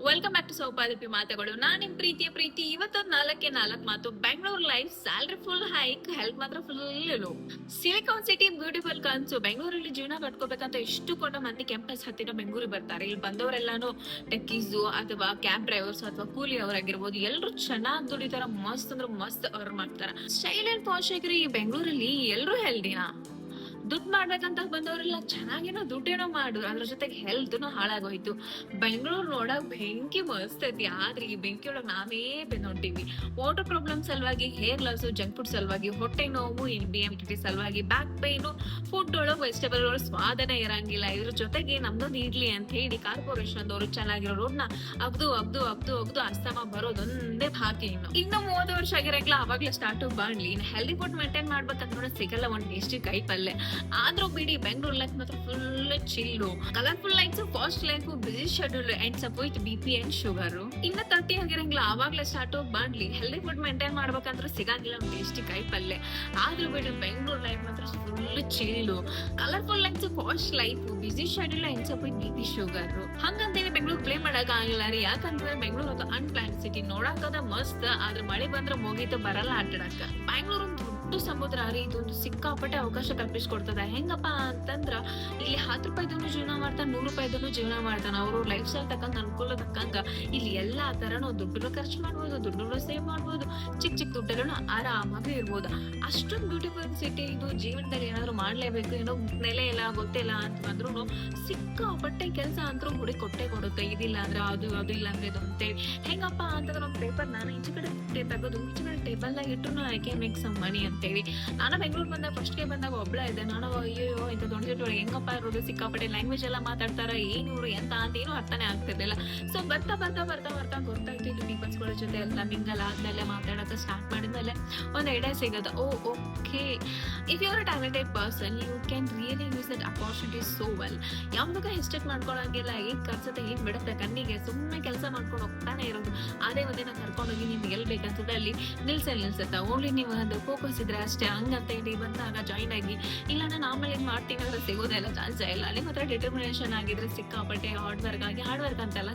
Welcome back to ಸೌಪಾದಪಿ ಮಾತುಗಳು. ನಾನ್ ನಿಮ್ ಪ್ರೀತಿಯ ಪ್ರೀತಿ. ಇವತ್ತೊಂದ್ 4 ಮಾತು. Bengaluru life salary full hike, health ಮಾತ್ರ full low. Silicon city beautiful ಕನ್ಸು. ಬೆಂಗಳೂರಲ್ಲಿ ಜೀವನ ಕಟ್ಕೋಬೇಕಂತ ಎಷ್ಟು ಕೊಟ್ಟ ಮಂದಿ ಕ್ಯಾಂಪಸ್ ಹತ್ತಿರ ಬೆಂಗಳೂರಿಗೆ ಬರ್ತಾರೆ. ಇಲ್ಲಿ ಬಂದವರೆಲ್ಲಾನು ಟೆಕ್ಕೀಸು ಅಥವಾ ಕ್ಯಾಬ್ ಡ್ರೈವರ್ಸ್ ಅಥವಾ ಕೂಲಿ ಅವರಾಗಿರ್ಬೋದು. ಎಲ್ರು ಚೆನ್ನಾಗಿ ದುಡಿತಾರ, ಮಸ್ತ್ ಅಂದ್ರೆ ಮಸ್ತ್ ಅರ್ನ್ ಮಾಡ್ತಾರ. ಸ್ಟೈಲ್ ಅಂಡ್ ಪಾಶ್ ಆಗಿರಿ ಈ ಬೆಂಗಳೂರಲ್ಲಿ ಎಲ್ರು ಹೆಲ್ದಿನಾ. ದುಡ್ಡು ಮಾಡ್ಬೇಕಂತ ಬಂದವರೆಲ್ಲ ಚೆನ್ನಾಗೇನೋ ದುಡ್ಡೇನೋ ಮಾಡುದು, ಅದ್ರ ಜೊತೆಗೆ ಹೆಲ್ತ್ನು ಹಾಳಾಗೋಯ್ತು. ಬೆಂಗಳೂರು ನೋಡಕ್ ಬೆಂಕಿ ಮಸ್ತ್ ಐತಿ, ಆದ್ರೆ ಈ ಬೆಂಕಿ ಒಳಗ್ ನಾವೇ ಬೆನ್ನೊಂಟಿವಿ. ವಾಟರ್ ಪ್ರಾಬ್ಲಮ್ ಸಲುವಾಗಿ, ಹೇರ್ ಲಾಸ್, ಜಂಕ್ ಫುಡ್ ಸಲುವಾಗಿ, ಹೊಟ್ಟೆ ನೋವು, BMT ಸಲುವಾಗಿ, ಬ್ಯಾಕ್ ಪೈನು, ಫುಡ್ ಒಳಗ್ ವೆಜಿಟೇಬಲ್ ಒಳಗ್ ಸ್ವಾದನೆ ಇರಂಗಿಲ್ಲ. ಇದ್ರ ಜೊತೆಗೆ ನಮ್ದೊಂದು ಇಡ್ಲಿ ಅಂತ ಹೇಳಿ ಕಾರ್ಪೊರೇಷನ್ ದವರು ಚೆನ್ನಾಗಿರೋ ರೋಡ್ನ ಅಗ್ದು ಅಗ್ದು ಅಗ್ದು ಅಗ್ದು ಅಸ್ತಮ ಬರೋದೊಂದೇ ಬಾಕಿ. ಇನ್ನು 30 ವರ್ಷ ಆಗಿರಕ್ಲ ಅವಾಗ್ಲೇ ಸ್ಟಾರ್ಟ್ ಮಾಡ್ಲಿ. ಇನ್ನು ಹೆಲ್ದಿ ಫುಡ್ ಮೇಂಟೈನ್ ಮಾಡ್ಬೇಕಂದ್ರೆ ಸಿಗಲ್ಲ ಒಂದ್ ಟೇಸ್ಟಿ ಕೈ ಪಲ್ಲೆ. ಆದ್ರೂ ಬಿಡಿ, ಬೆಂಗಳೂರು ಲೈಫ್ ಮಾತ್ರ full chill. Colourful life, fast life, busy schedule ends up with BP and sugar. ಇನ್ನ 30 ಆಗಿರಂಗಿಲ್ಲ ಅವಾಗ್ಲೇ ಸ್ಟಾರ್ಟ್ ಮಾಡ್ಲಿ. ಹೆಲ್ದಿ ಫುಡ್ ಮೇಂಟೈನ್ ಮಾಡ್ಬೇಕಂದ್ರೆ ಸಿಗಂಗಿಲ್ಲ ಒಂದ್ ಟೇಸ್ಟಿ ಕೈ ಪಲ್ಲೆ. ಆದ್ರೂ ಬಿಡಿ, ಬೆಂಗಳೂರು ಲೈಫ್ ಮಾತ್ರ full chill. Colourful life, fast life, busy schedule ends up with BP sugar. ಹಂಗಂತೇಳಿ ಬೆಂಗಳೂರು ಪ್ಲೇ ಮಾಡಕ್ ಆಗಿಲ್ಲ ರೀ. ಯಾಕಂದ್ರೆ ಬೆಂಗಳೂರು ಒಂದು ಅನ್ಪ್ಲಾನ್ ಸಿಟಿ. ನೋಡಾಕದ ಮಸ್ತ್, ಆದ್ರೆ ಮಳೆ ಬಂದ್ರೆ ಮುಗೀತು, ಬರಲ್ಲ ಆಟಾಡಕ. ಬೆಂಗಳೂರು ದೊಡ್ಡ ಸಮುದ್ರ ರೀ. ಇದೊಂದು ಸಿಕ್ಕಾಪಟ್ಟೆ ಅವಕಾಶ ಕಲ್ಪಿಸ್ಕೊಡ್ತದ. ಹೆಂಗಪ್ಪ ಅಂತಂದ್ರ ಇಲ್ಲಿ 10 ರೂಪಾಯಿದನು ಜೀವನ ಮಾಡ್ತಾನ, 100 ರೂಪಾಯಿದನು ಜೀವನ ಮಾಡ್ತಾನ. ಅವ್ರು ಲೈಫ್ ಸ್ಟೈಲ್ ತಕ್ಕಂತ, ಅನುಕೂಲ ತಕ್ಕಂತ ಇಲ್ಲಿ ಎಲ್ಲಾ ತರನು ದುಡ್ಡನ್ನು ಖರ್ಚು ಮಾಡ್ಬೋದು, ದುಡ್ಡನ್ನು ಸೇವ್ ಮಾಡ್ಬೋದು, ಚಿಕ್ಕ ದುಡ್ಡನ್ನು ಆರಾಮಾಗಿ ಇರ್ಬೋದು. ಅಷ್ಟೊಂದು ಬ್ಯೂಟಿಫುಲ್ ಸಿಟಿ ಇದು. ಜೀವನದಲ್ಲಿ ಏನಾದ್ರು ಮಾಡ್ಲೇಬೇಕು, ಏನೋ ನೆಲೆ ಇಲ್ಲ ಗೊತ್ತಿಲ್ಲ ಅಂತಂದ್ರು ಸಿಕ್ಕಾಪಟ್ಟೆ ಕೆಲಸ ಅಂತೂ ಹುಡಿ ಕೊಟ್ಟೆ ಕೊಡುತ್ತೆ. ಇದಿಲ್ಲ ಅಂದ್ರೆ ಅದು, ಅದು ಇಲ್ಲ ಅಂದ್ರೆ ಇದು ಅಂತೇಳಿ. ಹೆಂಗಪ್ಪ ಅಂತಂದ್ರೆ ಒಂದು ಪೇಪರ್ ನಾನು ಈಚೆ ಕಡೆ ತೆಗೆದು ಈಚೆ ಕಡೆ ಟೇಬಲ್ ನಾಗ ಇಟ್ರು I can make some money ಅಂತೇಳಿ. ನಾನು ಬೆಂಗಳೂರು ಬಂದಾಗ ಫಸ್ಟ್ಗೆ ಬಂದಾಗ ಒಬ್ಳ ಇದ್ದೆ. ನಾನು ಅಯ್ಯೋ ಇಂಥ ದೊಡ್ಡ ದೊಡ್ಡ ಹೆಂಗಪ್ಪ ಇರೋದು, ಸಿಕ್ಕಾಪಟ್ಟೆ ಲ್ಯಾಂಗ್ವೇಜ್ ಎಲ್ಲ ಮಾತಾಡ್ತಾರ, ಏನಿವ್ರು ಎಂತ ಅಂತ ಏನು ಅರ್ಥನೇ ಆಗ್ತಿರ್ಲಿಲ್ಲ. ಸೊ ಬರ್ತಾ ಬರ್ತಾ ಬರ್ತಾ ಬರ್ತಾ ಗೊತ್ತಾಯ್ತು ಇಲ್ಲಿ ಪೀಪಲ್ಸ್ ಗಳ ಜೊತೆ ಎಲ್ಲ ಮಿಂಗಲ್ ಆದ್ಮೇಲೆ, ಮಾತಾಡಕ್ಕೆ ಸ್ಟಾರ್ಟ್ ಮಾಡಿದ್ಮೇಲೆ ಒಂದು ಐಡಿಯಾ ಸಿಗುತ್ತೆ. Okay, if you are a talented person, you can really use that opportunity so well. ಯಾವ್ದಾಗ ಹೆಸ್ಟೇಟ್ ಮಾಡ್ಕೊಳಂಗಿಲ್ಲ. ಏನ್ ಕರ್ಸತ್ತೆ, ಏನ್ ಬಿಡುತ್ತೆ ಕಣ್ಣಿಗೆ, ಸುಮ್ಮನೆ ಕೆಲಸ ಮಾಡ್ಕೊಂಡು ಹೋಗ್ತಾನೆ ಇರೋದು. ಅದೇ ಒಂದಿನ ಕರ್ಕೊಂಡೋಗಿ ನಿಮ್ಗೆ ಎಲ್ಲಿ ಬೇಕಂತದ ಅಲ್ಲಿ ನಿಲ್ಸತ್ತ. ಓನ್ಲಿ ನೀವು ಅದು ಫೋಕಸ್ ಇದ್ರೆ ಅಷ್ಟೇ. ಹಂಗಂತ ಹೇಳಿ ಬಂದಾಗ ಜಾಯಿನ್ ಆಗಿ ಇಲ್ಲ ನಾನು ಆಮೇಲೆ ಏನ್ ಮಾಡ್ತೀನಿ ಅಂದ್ರೆ ಸಿಗೋದೆಲ್ಲ ಚಾನ್ಸ್ ಇಲ್ಲ. ನಿಮ್ಮ ಹತ್ರ ಡಿಟರ್ಮಿನೇಷನ್ ಆಗಿದ್ರೆ ಸಿಕ್ಕಾಪಟ್ಟೆ ಹಾರ್ಡ್ ವರ್ಕ್ ಅಂತೆಲ್ಲ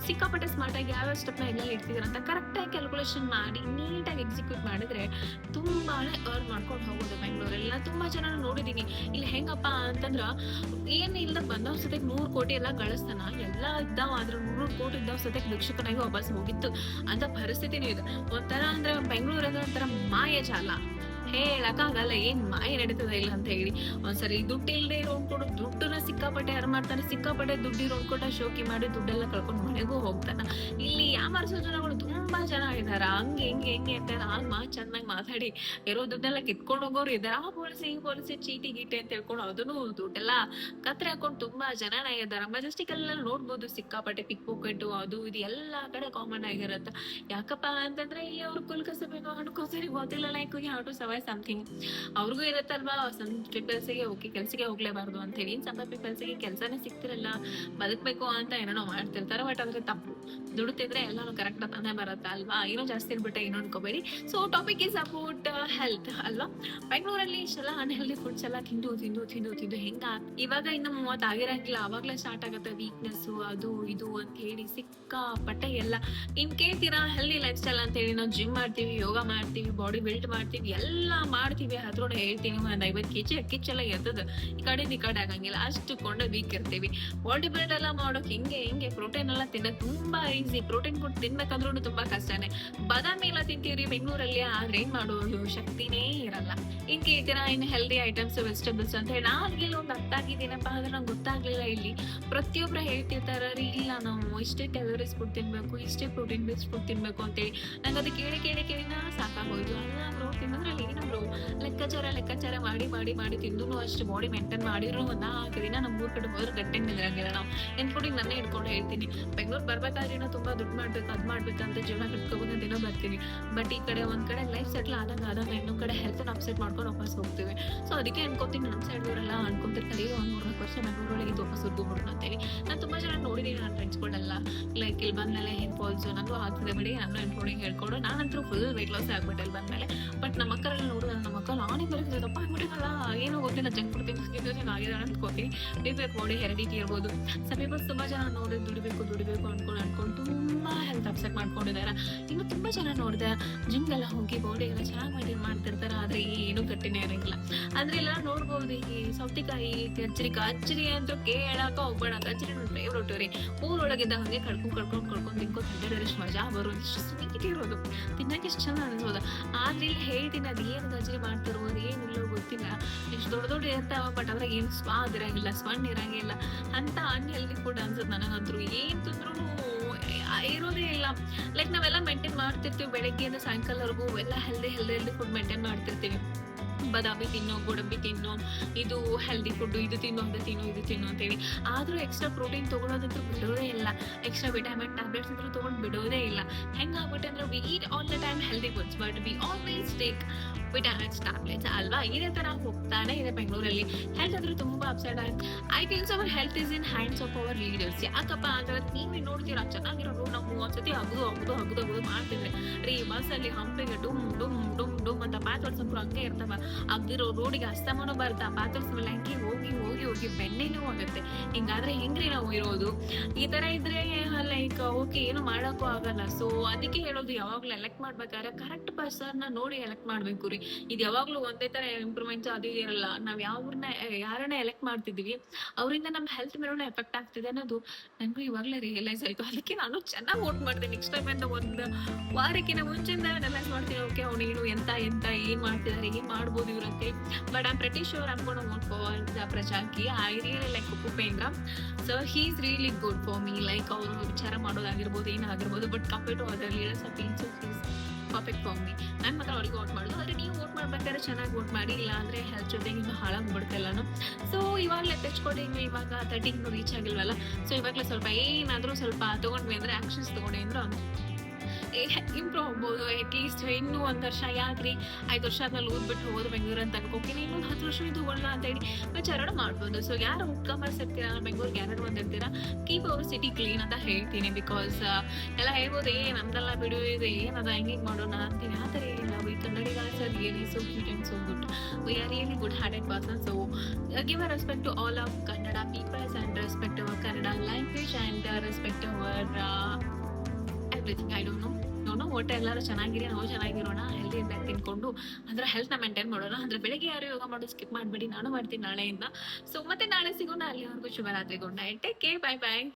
ಸಿಕ್ಕಾಪಟ್ಟೆ ಸ್ಮಾರ್ಟ್ ಆಗಿ ಯಾವ ಸ್ಟೆಪ್ ನ ಎಲ್ಲ ಇಡ್ತಿದ್ರ ಅಂತ ಕರೆಕ್ಟ್ ಆಗಿ ಕ್ಯಾಲ್ಕುಲೇಷನ್ ಮಾಡಿ ನೀಟಾಗಿ ಎಕ್ಸಿಕ್ಯೂಟ್ ಮಾಡಿದ್ರೆ ತುಂಬಾನೇ ಅರ್ನ್ ಮಾಡ್ಕೊಂಡು ಹೋಗೋದು. ಬೆಂಗಳೂರಲ್ಲಿ ನಾನು ತುಂಬಾ ಜನ ನೋಡಿದೀನಿ. ಇಲ್ಲಿ ಹೆಂಗಪ್ಪ ಅಂತಂದ್ರ ಏನ್ ಇಲ್ದ ಬಂದವ್ರ ಸತೆಗ್ 100 ಕೋಟಿ ಎಲ್ಲ ಗಳಿಸ್ತಾನ. ಎಲ್ಲ ಇದ್ದಾವ ಆದ್ರೂ 100 ಕೋಟಿ ಇದ್ದಾವ ಸತೆಗ್ ಭಿಕ್ಷುಕನಾಗಿ ವಾಪಸ್ ಹೋಗಿತ್ತು ಅಂತ ಪರಿಸ್ಥಿತಿನೂ ಇದೆ. ಒಂಥರ ಅಂದ್ರೆ ಬೆಂಗಳೂರು ಅಂದ್ರೆ ಒಂಥರ ಮಾಯ ಜಾಲ. ಹೇಳಕ್ಕಾಗಲ್ಲ ಏನ್ ಮಾಯ ನಡೀತದ ಇಲ್ಲ ಅಂತ ಹೇಳಿ. ಒಂದ್ಸರಿ ದುಡ್ಡು ಇಲ್ದೆ ಇರೋನ್ಕೊಂಡು ದುಡ್ಡನ್ನ ಸಿಕ್ಕಾಪಟ್ಟೆ ಯಾರು ಮಾಡ್ತಾನೆ, ಸಿಕ್ಕಾಪಟ್ಟೆ ದುಡ್ಡು ಇರೋನ್ಕೊಂಡ ಶೋಕಿ ಮಾಡಿ ದುಡ್ಡೆಲ್ಲ ಕಳ್ಕೊಂಡು ಮನೆಗೂ ಹೋಗ್ತಾನ. ಇಲ್ಲಿ ಯಾಮಾರಿಸೋ ಜನಗಳು ತುಂಬಾ ಜನ ಇದಾರ. ಹೆಂಗೆ ಅಂತ ಚೆನ್ನಾಗಿ ಮಾತಾಡಿ ಇರೋ ದುಡ್ಡೆಲ್ಲ ಕಿತ್ಕೊಂಡು ಹೋಗೋರು ಇದಾರೆ. ಆ ಪೊಲೀಸ್ ಈ ಪೊಲೀಸ್ ಚೀಟಿ ಗೀಟಿ ಅಂತ ಹೇಳ್ಕೊಂಡು ಅದನ್ನು ದುಡ್ಡೆಲ್ಲ ಕತ್ರೆ ಹಾಕೊಂಡು ತುಂಬಾ ಜನ ಇದಾರ. ಮೆಜೆಸ್ಟಿಕ್ ಎಲ್ಲ ನೋಡ್ಬೋದು ಸಿಕ್ಕಾಪಟ್ಟೆ ಪಿಕ್ ಪಾಕೆಟ್ ಅದು ಇದು ಎಲ್ಲಾ ಕಡೆ ಕಾಮನ್ ಆಗಿರತ್ತ. ಯಾಕಪ್ಪ ಅಂತಂದ್ರೆ ಇಲ್ಲಿ ಅವ್ರು ಕುಲ್ಕಸಬೇಕು ಅನ್ಕೋತಾರೆ, ಗೊತ್ತಿಲ್ಲ like how to survive something. ಅವ್ರಿಗೂ ಇರತ್ತಲ್ವಾ, ಸಮ್ ಪೀಪಲ್ಸ್ಗೆ ಓಕೆ ಕೆಲ್ಸಕ್ಕೆ ಹೋಗ್ಲೇಬಾರ್ದು ಅಂತ ಹೇಳಿ. ಸಮ್ ಪೀಪಲ್ಸ್ಗೆ ಕೆಲ್ಸನೇ ಸಿಗ್ತಿರಲ್ಲ, ಬದುಕ್ಬೇಕು ಅಂತ ಏನೋ ಮಾಡ್ತಿರ್ತಾರೆ. ಬಟ್ ಅದ್ರ ತಪ್ಪು. ದುಡುತ್ತಿದ್ರೆ ಎಲ್ಲಾನು ಕರೆಕ್ಟ್ ತಾನೇ ಬರತ್ತ ಅಲ್ವಾ. ಏನೋ ಜಾಸ್ತಿ ಇರ್ಬಿಟ್ಟೆ ಏನೋ ಅನ್ಕೋಬೇಡಿ. So topic is about health ಅಲ್ವಾ. ಬೆಂಗಳೂರಲ್ಲಿ ಇಷ್ಟೆಲ್ಲ ಅನ್ಹೆಲ್ದಿ ಫುಡ್ಸ್ ಎಲ್ಲ ತಿಂದು ತಿಂದು ತಿಂದು ತಿಂದು ಹೆಂಗ ಇವಾಗ ಇನ್ನು 30 ಆಗಿರಂಗಿಲ್ಲ ಅವಾಗ್ಲೇ ಸ್ಟಾರ್ಟ್ ಆಗತ್ತೆ ವೀಕ್ನೆಸ್ ಅದು ಇದು ಅಂತ ಹೇಳಿ ಸಿಕ್ಕಾಪಟ್ಟೆ ಎಲ್ಲ. ಇನ್ ಕೇಳ್ತೀರಾ ಹೆಲ್ದಿ ಲೈಫ್ ಸ್ಟೈಲ್ ಅಂತ ಹೇಳಿ ನಾವು ಜಿಮ್ ಮಾಡ್ತೀವಿ, ಯೋಗ ಮಾಡ್ತೀವಿ, ಬಾಡಿ ಬಿಲ್ಡ್ ಮಾಡ್ತೀವಿ, ಎಲ್ಲ ಮಾಡ್ತೀವಿ. ಅದ್ರೊಳಗೆ ಹೇಳ್ತೀನಿ ಒಂದ್ 50 kg ಕಿಚ್ಚೆಲ್ಲ ಎತ್ತದ ಈ ಕಡೆ ಆಗಂಗಿಲ್ಲ, ಅಷ್ಟು ಕೊಂಡ ವೀಕ್ ಇರ್ತೀವಿ. ಬಾಡಿ ಬಿಲ್ಡ್ ಎಲ್ಲ ಮಾಡೋಕ್ ಹಿಂಗೆ ಪ್ರೋಟೀನ್ ಎಲ್ಲ ತಿನ್ನಕ್ ತುಂಬಾ ಈಸಿ. ಪ್ರೋಟೀನ್ ಫುಡ್ ತಿನ್ಬೇಕಂದ್ರೂ ತುಂಬಾ ಕಷ್ಟನೇ. ಬಾದಾಮಿ ಎಲ್ಲ ತಿಂತೀವ್ರಿ ಬೆಂಗಳೂರಲ್ಲಿ, ಆದ್ರೆ ಏನ್ ಮಾಡೋದು ಶಕ್ತಿನೇ ಇರಲ್ಲ. ಇನ್ ಕೇಳ್ತೀರಾ ಇನ್ ಹೆಲ್ದಿ ಐಟಮ್ಸ್ ವೆಜಿಟೇಬಲ್ಸ್ ಅಂತ ಹೇಳಿ. ನಾಲ್ಗೆ ಒಂದು ಅರ್ಥ ಆಗಿದ್ದೀನಪ್ಪ ಆದ್ರೆ ನಂಗೆ ಗೊತ್ತಾಗ್ಲಿಲ್ಲ. ಇಲ್ಲಿ ಪ್ರತಿಯೊಬ್ರು ಹೇಳ್ತಿರ್ತಾರ ರೀ, ಇಲ್ಲ ನಾವು ಇಷ್ಟೇ ಕ್ಯಾಲೋರೀಸ್ ಫುಡ್ ತಿನ್ಬೇಕು, ಇಷ್ಟೇ ಪ್ರೋಟೀನ್ ಬೇಸ್ಡ್ ಫುಡ್ ತಿನ್ಬೇಕು ಅಂತೇಳಿ. ನಂಗೆ ಅದು ಕೇಳಿ ಸಾಕಾಗೋಯ್ತು. ಅಲ್ಲ ಬ್ರೋ ತಿನ್ನೋದ್ರಲ್ಲಿ ಏನ ಬ್ರೋ, ಲೆಕ್ಕಾಚಾರ ಮಾಡಿ ತಿಂದು ಅಷ್ಟು ಬಾಡಿ ಮೇಂಟೈನ್ ಮಾಡಿದ್ರು 4 ದಿನ ನಮ್ಮ ಊರ್ ಕಡೆ ಹೋದ್ರೆ ಗಟ್ಟೆಗೆ ನಿಂದ್ರಂಗಿಲ್ಲ. ನಾವು ಎನ್ಕೊಡಿ ನನ್ನೇ ಇಟ್ಕೊಂಡು ಹೇಳ್ತೀನಿ, ಬೆಂಗಳೂರು ಬರ್ಬೇಕಾದ್ರೆ ಏನೋ ತುಂಬಾ ದುಡ್ಡು ಮಾಡ್ಬೇಕು, ಅದ್ ಮಾಡ್ಬೇಕಂತ ಜೀವನ ಕಟ್ಕೋಬೇಕು ಅಂತ ಏನೋ ಬರ್ತೀವಿ. ಬಟ್ ಈ ಕಡೆ ಒಂದ್ ಕಡೆ ಲೈಫ್ ಸೆಟ್ಲ್ ಆದಾಗ ಇನ್ನೊಂದ್ ಕಡೆ ಹೆಲ್ತ್ ಅಪ್ಸೆಟ್ ಮಾಡ್ಕೊಂಡು ವಾಪಸ್ ಹೋಗ್ತೀವಿ. ಸೊ ಅದಕ್ಕೆ ಅನ್ಕೋತೀನಿ ನಮ್ಮ ಸೈಡ್ ಅವರೆಲ್ಲ ಅನ್ಕೊಂತಿರ್ತಾರೆ, 1-4 ವರ್ಷ ಬೆಂಗಳೂರೊಳಗೆ ಇದು ವಾಪಸ್ ಹೋಗ್ಬಿಡೋಣ ಅಂತೇಳಿ. ನಾನು ತುಂಬಾ ಜನ ನೋಡಿದೀನಿ ನನ್ನ ಫ್ರೆಂಡ್ಸ್ಗಳೆಲ್ಲ. ಲೈಕ್ ಇಲ್ಲಿ ಬಂದ್ಮೇಲೆ ಹೇರ್ ಫಾಲ್ಸ್ ನನಗೂ ಆಗ್ತದೆ ಬಿಡಿ, ನಾನು ಅನ್ಕೊಂಡು ಹೇಳ್ಕೊಂಡು ನಾನಂತೂ ಫುಲ್ ವೆಯ್ಟ್ ಲಾಸ್ ಆಗ್ಬಿಟ್ಟೆ ಇಲ್ಲಿ ಬಂದ್ಮೇಲೆ. ಬಟ್ ನಮ್ಮ ಅಕ್ಕರಲ್ಲಿ ನೋಡಿದ್ರೆ ನಮ್ಮ ಮಕ್ಕ ನಾನೇ ಬರೀತಿದ್ದೆ ದಪ್ಪ ಆಗ್ಬಿಟ್ಟಿರಲ್ಲ, ಏನೋ ಗೊತ್ತಿಲ್ಲ, ಜಂಕ್ ಫುಡ್ ತಿಂದಿದ್ದು ಆಗಿದೆ ಅನ್ಕೋತೀನಿ. ಬೇಬೇಕು ಬಾಡಿ ಹೆರಿಡಿಟಿ ಇರ್ಬೋದು. ಸಮ್ ಪೀಪಲ್ಸ್ ತುಂಬಾ ಜನ ನೋಡಿ ದುಡಿಬೇಕು ದುಡಿಬೇಕು ಅನ್ಕೊಂಡು ತುಂಬಾ ಹೆಲ್ತ್ ಅಪ್ಸೆಟ್ ಮಾಡ್ಕೊಂಡಿದ್ದಾರೆ. ಇನ್ನು ತುಂಬಾ ಜನ ನೋಡಿದೆ ಜಿಮ್ಗೆಲ್ಲ ಹೋಗಿ ಬಾಡಿ ಎಲ್ಲ ಚೆನ್ನಾಗಿ ಮೇಂಟೈನ್ ಮಾಡ್ತಿರ್ತಾರೆ, ಆದ್ರೆ ಏನು ಗಟ್ಟಿನೇ ಇರಂಗಿಲ್ಲ. ಅಂದ್ರೆ ಎಲ್ಲ ನೋಡ್ಬೋದು, ಈ ಸೌತೆಕಾಯಿ ಗಜ್ಜರಿ ಅಂತೂ ಕೇಳಾಕ ಹೋಗ್ಬೇಡ. ಗಜ್ಜರಿ ನನ್ನ ಫೇವ್ರೇಟ್ ರೀ. ಊರೊಳಗಿದ್ದ ಹಂಗೆ ಕಡ್ಕೊಂಡ್ ತಿನ್ಕೊಂಡು ಅಡ್ಡಾಡಿದ್ರೆ ಮಜಾ ಬರೋದು, ಇಷ್ಟು ಸ್ವೀಟ್ ಇರೋದು, ತಿನ್ನಕ್ಕೆ ಎಷ್ಟು ಚಂದ ಅನ್ಸೋದು. ಆದ್ರೆ ಇಲ್ಲಿ ಹೇಳ್ತೀನಿ ಅದು ಏನು ಗಜ್ಜರಿ ಮಾಡ್ತಾರೋ ಅದು ಏನಿಲ್ಲೋ ಗೊತ್ತಿಲ್ಲ. ಎಷ್ಟು ದೊಡ್ಡ ಇರ್ತಾವ, ಬಟ್ ಅದ್ರಾಗ ಏನು ಸ್ವಾದ್ ಇರಂಗಿಲ್ಲ, ಸ್ವಣ್ಣ ಇರಂಗಿಲ್ಲ ಅಂತ ಅನ್ಹೆಲ್ದಿ ಫುಡ್ ಅನ್ಸುತ್ತೆ ನನಗಂತೂ. ಏನ್ ತಿಂದ್ರು ಇರೋದೇ ಇಲ್ಲ. ಲೈಕ್ ನಾವೆಲ್ಲ ಮೇಂಟೈನ್ ಮಾಡ್ತಿರ್ತೀವಿ, ಬೆಳಗ್ಗೆಯಿಂದ ಸಾಯಂಕಾಲವರೆಗೂ ಎಲ್ಲ ಹೆಲ್ದಿ ಫುಡ್ ಮೇಂಟೈನ್ ಮಾಡ್ತಿರ್ತೀವಿ. ಬಾದಾಮಿ ತಿನ್ನೋ, ಗೋಡಂಬಿ ತಿನ್ನೋ, ಇದು ಹೆಲ್ದಿ ಫುಡ್, ಇದು ತಿನ್ನೋ ಇದು ತಿನ್ನೋ ಅಂತೇಳಿ. ಆದ್ರೂ ಎಕ್ಸ್ಟ್ರಾ ಪ್ರೋಟೀನ್ ತಗೊಳೋದಂತೂ ಬಿಡೋದೇ ಇಲ್ಲ, ಎಕ್ಸ್ಟ್ರಾ ವಿಟಮಿನ್ ಟ್ಯಾಬ್ಲೆಟ್ಸ್ ಇದ್ರೂ ತಗೊಂಡು ಬಿಡೋದೇ ಇಲ್ಲ. ಹೆಂಗಾಗ್ಬಿಟ್ಟೆ ಅಂದ್ರೆ we eat all the time healthy foods but we always take vitamins tablets ಅಲ್ವಾ. ಇದೇ ತರ ಹೋಗ್ತಾನೆ ಇದೆ ಬೆಂಗಳೂರಲ್ಲಿ. ಹೆಲ್ತ್ ಅಂದ್ರೆ ತುಂಬಾ ಅಪ್ಸೆಟ್ ಆಯ್ತು. I thinks our health is in hands of our leaders. ಯಾಕಪ್ಪ ಅಂದ್ರೆ ನೀವೇ ನೋಡ್ತೀರಾ, ಚೆನ್ನಾಗಿರೋರು ನಾವು ಒಂದ್ಸತಿ ಅಗ್ದು ಮಾಡ್ತಿದ್ರೆ ರೀ ಬಸ್ಸಲ್ಲಿ ಹಂಪಿಗೆ ಡುಮ್ ಡುಮ್ ಡುಮ್ ಡುಮ್ ಅಂತ ಪಾತ್ವರ್ಸಂಬ್ರು ಹಂಗೆ ಇರ್ತಾವ. ಅಗ್ದಿರೋ ರೋಡಿಗೆ ಅಸ್ತಮನೂ ಬರ್ತಾ ಪಾತ್ವರ್ಸ್ ಮೇಲೆ ಹಂಗೆ ಹೋಗಿ ಬೆನ್ನೆನೂ ಆಗುತ್ತೆ. ಹಿಂಗಾದ್ರೆ ಹೆಂಗ್ರಿ ನಾವು ಇರೋದು? ಈ ತರ ಇದ್ರೆ ಲೈಕ್ ಓಕೆ, ಏನು ಮಾಡಕ್ಕೂ ಆಗಲ್ಲ. ಸೊ ಅದಕ್ಕೆ ಹೇಳೋದು, ಯಾವಾಗ್ಲೂ ಎಲೆಕ್ಟ್ ಮಾಡ್ಬೇಕಾದ್ರೆ ಕರೆಕ್ಟ್ ಪರ್ಸನ್ ನೋಡಿ ಎಲೆಕ್ಟ್ ಮಾಡ್ಬೇಕು ರೀ. ಇದು ಯಾವಾಗ್ಲೂ ಒಂದೇ ತರ ಇಂಪ್ರೂವ್ಮೆಂಟ್ಸ್ ಅದು ಇರಲ್ಲ. ನಾವ್ ಯಾರನ್ನ ಎಲೆಕ್ಟ್ ಮಾಡ್ತಿದೀವಿ ಅವರಿಂದ ನಮ್ಮ ಹೆಲ್ತ್ ಮೇಲೂ ಎಫೆಕ್ಟ್ ಆಗ್ತಿದೆ ಅನ್ನೋದು ನನಗೂ ಇವಾಗ್ಲೇ ರಿಯಲೈಸ್ ಆಯ್ತು. ಅದಕ್ಕೆ ನಾನು ಚೆನ್ನಾಗಿ ವೋಟ್ ಮಾಡಿದೆ. ನೆಕ್ಸ್ಟ್ ಟೈಮ್ ಅಂತ ಒಂದು ವಾರಕ್ಕಿಂತ ಮುಂಚೆಯಿಂದ ಅನಲೈಸ್ ಮಾಡ್ತೀನಿ, ಓಕೆ ಅವ್ನು ಏನು ಎಂತ ಏನ್ ಮಾಡ್ತಿದಾರೆ, ಏನ್ ಮಾಡ್ಬೋದು ಇವ್ರಂತೆ. But I am pretty sure I am gonna vote for the Prajaki. I really like Upendra. So he is really good for me. Like ಅವರು ವಿಚಾರ ಮಾಡೋದಾಗಿರ್ಬೋದು, ಏನಾಗಿರ್ಬೋದು, but compare to other leaders of is perfect for me. ನಾನು ಮಾತ್ರ ಅವ್ರಿಗೆ vote ಮಾಡೋದು. ಆದ್ರೆ ನೀವು ವೋಟ್ ಮಾಡ್ಬೇಕಾದ್ರೆ ಚೆನ್ನಾಗಿ ವೋಟ್ ಮಾಡಿ, ಇಲ್ಲ ಅಂದ್ರೆ ಹೆಲ್ತ್ ಜೊತೆಗೆ ಇನ್ನೂ ಹಾಳಾಗ್ಬಿಡುತ್ತೆ ಎಲ್ಲಾನು. ಸೊ ಇವಾಗಲೇ ತೆಚ್ಕೊಡಿ, ಇವಾಗ 30 ರೀಚ್ ಆಗಿಲ್ವಲ್ಲ. ಸೊ ಇವಾಗಲೇ ಸ್ವಲ್ಪ ಏನಾದ್ರೂ ಸ್ವಲ್ಪ ತಗೊಂಡ್ವಿ ಅಂದ್ರೆ ಆಕ್ಷನ್ಸ್ ತಗೊಂಡ್ವಿ ಅಂದ್ರೆ ಇಂಪ್ರೂವ್ ಆಗ್ಬೋದು. ಅಟ್ಲೀಸ್ಟ್ ಇನ್ನೂ 1 ವರ್ಷ, ಯಾಕ್ರಿ 5 ವರ್ಷ ಆದ್ಮೇಲೆ ಊದ್ಬಿಟ್ಟು ಹೋಗೋದು ಬೆಂಗಳೂರು ಅಂತ ಅನ್ಕೋತೀನಿ, ಇನ್ನೊಂದು 10 ವರ್ಷ ತಗೊಳ್ಳೋಣ ಅಂತ ಹೇಳಿ ವಿಚಾರ ಮಾಡ್ಬೋದು. ಸೊ ಯಾರು ಕಮರ್ಸ್ ಇರ್ತೀರಾ, ಬೆಂಗಳೂರಿಗೆ ಯಾರು ಬಂದಿರ್ತೀರಾ, ಕೀಪ್ ಅವರ್ ಸಿಟಿ ಕ್ಲೀನ್ ಅಂತ ಹೇಳ್ತೀನಿ. ಬಿಕಾಸ್ ಎಲ್ಲ ಹೇಳ್ಬೋದು, ನಮ್ದೆಲ್ಲ ಬಿಡು ಇದೆ, ಏನದ ಹೆಂಗೆ ಮಾಡೋಣ ಅಂತೀನಿ. ಆ ಥರ ಏನಿಲ್ಲ. ವಿ ಕನ್ನಡಿಗರ್ಸ್ are really so cute and so good. We are really good hearted person. So give a respect to all of Kannada peoples and respect our Kannada language and respect our everything. I don't know ಒಟ್ಟು ಎಲ್ಲರೂ ಚೆನ್ನಾಗಿರಿ, ನಾವು ಚೆನ್ನಾಗಿರೋಣ, healthy ಇದ್ದಾಗ ತಿನ್ಕೊಂಡು ಅಂದ್ರೆ ಹೆಲ್ತ್ನ maintain ಮಾಡೋಣ. ಅಂದ್ರೆ ಬೆಳಗ್ಗೆ ಯಾರು ಯೋಗ ಮಾಡೋದು ಸ್ಕಿಪ್ ಮಾಡಬೇಡಿ, ನಾನು ಮಾಡ್ತೀನಿ ನಾಳೆಯಿಂದ. ಸೊ ಮತ್ತೆ ನಾಳೆ ಸಿಗೋಣ. ಅಲ್ಲಿವರೆಗೂ ಶುಭರಾತ್ರಿ, good night, take care, bye by.